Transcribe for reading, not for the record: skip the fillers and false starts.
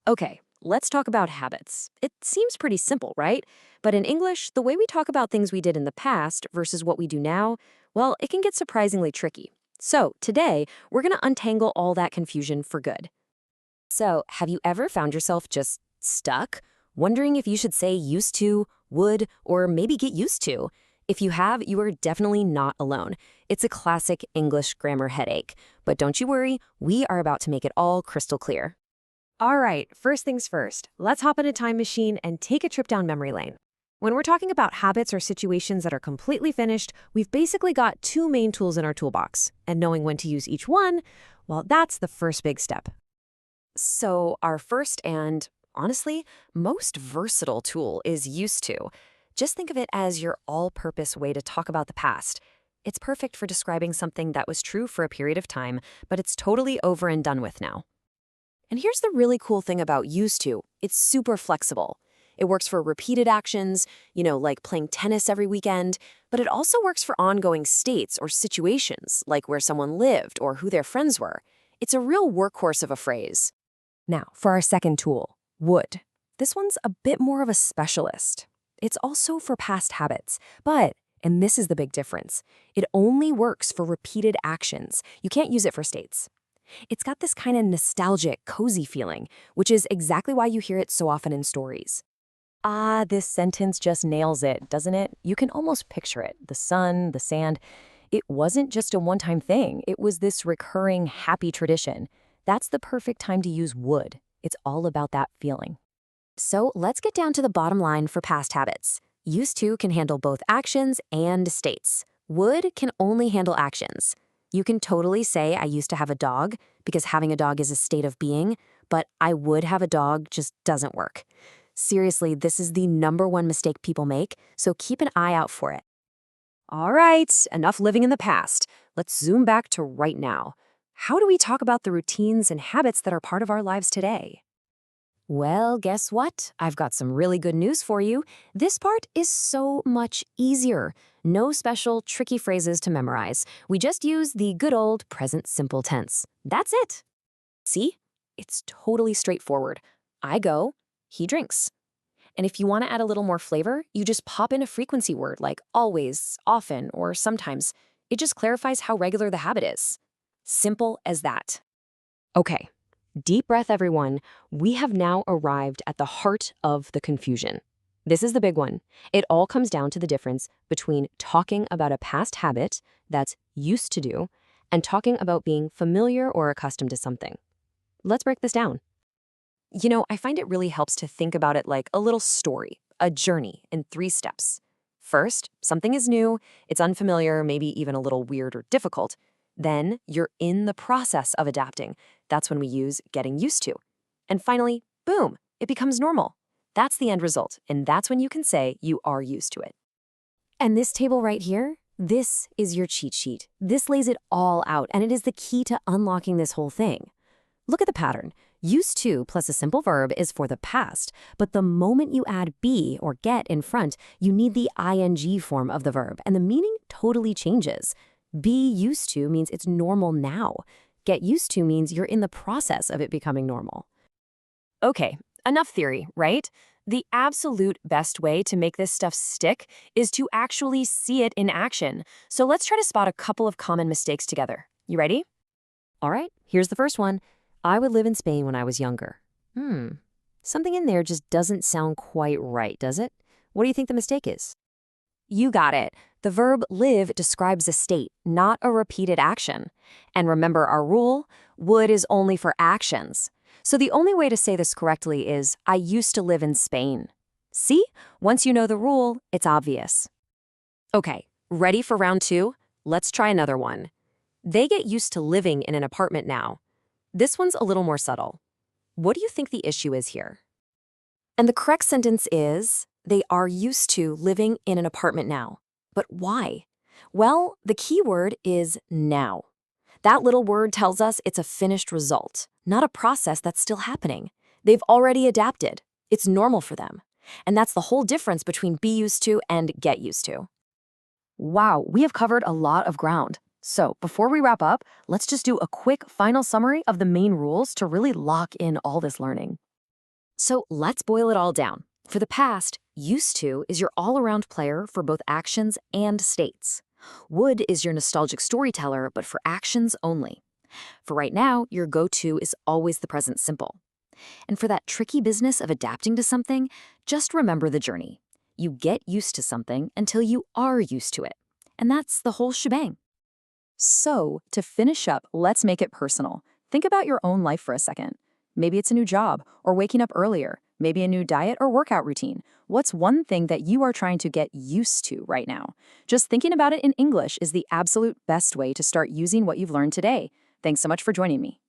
Okay, let's talk about habits. It seems pretty simple, right? But in English, the way we talk about things we did in the past versus what we do now, well, it can get surprisingly tricky. So, today, we're going to untangle all that confusion for good. So, have you ever found yourself just stuck, wondering if you should say used to, would, or maybe get used to? If you have, you are definitely not alone. It's a classic English grammar headache. But don't you worry, we are about to make it all crystal clear. All right, first things first, let's hop in a time machine and take a trip down memory lane. When we're talking about habits or situations that are completely finished, we've basically got two main tools in our toolbox, and knowing when to use each one, well, that's the first big step. So, our first and, honestly, most versatile tool is used to. Just think of it as your all purpose way to talk about the past. It's perfect for describing something that was true for a period of time, but it's totally over and done with now. And here's the really cool thing about used to. It's super flexible. It works for repeated actions, like playing tennis every weekend, but it also works for ongoing states or situations, like where someone lived or who their friends were. It's a real workhorse of a phrase. Now, for our second tool, would. This one's a bit more of a specialist. It's also for past habits, but, and this is the big difference, it only works for repeated actions. You can't use it for states. It's got this kind of nostalgic, cozy feeling, which is exactly why you hear it so often in stories. Ah, this sentence just nails it, doesn't it? You can almost picture it. The sun, the sand. It wasn't just a one-time thing. It was this recurring, happy tradition. That's the perfect time to use would. It's all about that feeling. So let's get down to the bottom line for past habits. Used to can handle both actions and states. Would can only handle actions. You can totally say I used to have a dog because having a dog is a state of being, but I would have a dog just doesn't work. Seriously, this is the number one mistake people make, so keep an eye out for it. All right, enough living in the past. Let's zoom back to right now. How do we talk about the routines and habits that are part of our lives today? Well, guess what? I've got some really good news for you. This part is so much easier. No special tricky phrases to memorize. We just use the good old present simple tense. That's it. See? It's totally straightforward. I go, he drinks. And if you want to add a little more flavor, you just pop in a frequency word like always, often, or sometimes. It just clarifies how regular the habit is. Simple as that. Okay. Deep breath, everyone. We have now arrived at the heart of the confusion. This is the big one. It all comes down to the difference between talking about a past habit that's used to do and talking about being familiar or accustomed to something. Let's break this down. I find it really helps to think about it like a little story, a journey in 3 steps. First, something is new, it's unfamiliar, maybe even a little weird or difficult. Then, you're in the process of adapting. That's when we use getting used to. And finally, boom, it becomes normal. That's the end result, and that's when you can say you are used to it. And this table right here, this is your cheat sheet. This lays it all out, and it is the key to unlocking this whole thing. Look at the pattern. Used to plus a simple verb is for the past, but the moment you add be or get in front, you need the ing form of the verb, and the meaning totally changes. Be used to means it's normal now. Get used to means you're in the process of it becoming normal. Okay, enough theory, right? The absolute best way to make this stuff stick is to actually see it in action. So let's try to spot a couple of common mistakes together. You ready? All right, here's the first one. I would live in Spain when I was younger. Something in there just doesn't sound quite right, does it? What do you think the mistake is? You got it. The verb live describes a state, not a repeated action. And remember our rule, would is only for actions. So the only way to say this correctly is, I used to live in Spain. See? Once you know the rule, it's obvious. Okay, ready for round 2? Let's try another one. They get used to living in an apartment now. This one's a little more subtle. What do you think the issue is here? And the correct sentence is, they are used to living in an apartment now. But why? Well, the key word is now. That little word tells us it's a finished result, not a process that's still happening. They've already adapted. It's normal for them. And that's the whole difference between be used to and get used to. Wow, we have covered a lot of ground. So before we wrap up, let's just do a quick final summary of the main rules to really lock in all this learning. So let's boil it all down. For the past, used to is your all around player for both actions and states. Would is your nostalgic storyteller, but for actions only. For right now, your go to is always the present simple. And for that tricky business of adapting to something, just remember the journey. You get used to something until you are used to it. And that's the whole shebang. So, to finish up, let's make it personal. Think about your own life for a second. Maybe it's a new job, or waking up earlier, maybe a new diet or workout routine. What's one thing that you are trying to get used to right now? Just thinking about it in English is the absolute best way to start using what you've learned today. Thanks so much for joining me.